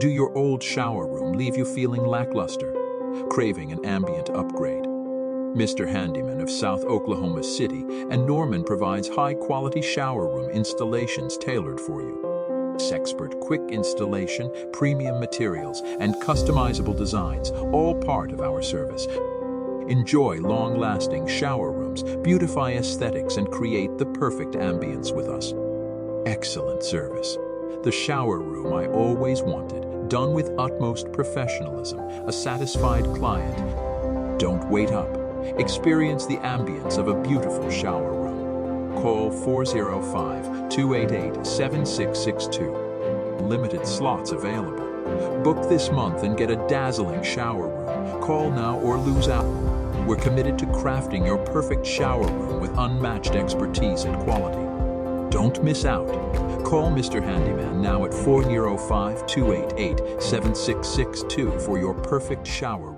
Do your old shower room leave you feeling lackluster, craving an ambient upgrade? Mr. Handyman of South Oklahoma City and Norman provides high-quality shower room installations tailored for you. Expert quick installation, premium materials, and customizable designs, all part of our service. Enjoy long-lasting shower rooms, beautify aesthetics, and create the perfect ambience with us. Excellent service. The shower room I always wanted, done with utmost professionalism, a satisfied client. Don't wait up. Experience the ambience of a beautiful shower room. Call 405-288-7662. Limited slots available. Book this month and get a dazzling shower room. Call now or lose out. We're committed to crafting your perfect shower room with unmatched expertise and quality. Don't miss out. Call Mr. Handyman now at 405-288-7662 for your perfect shower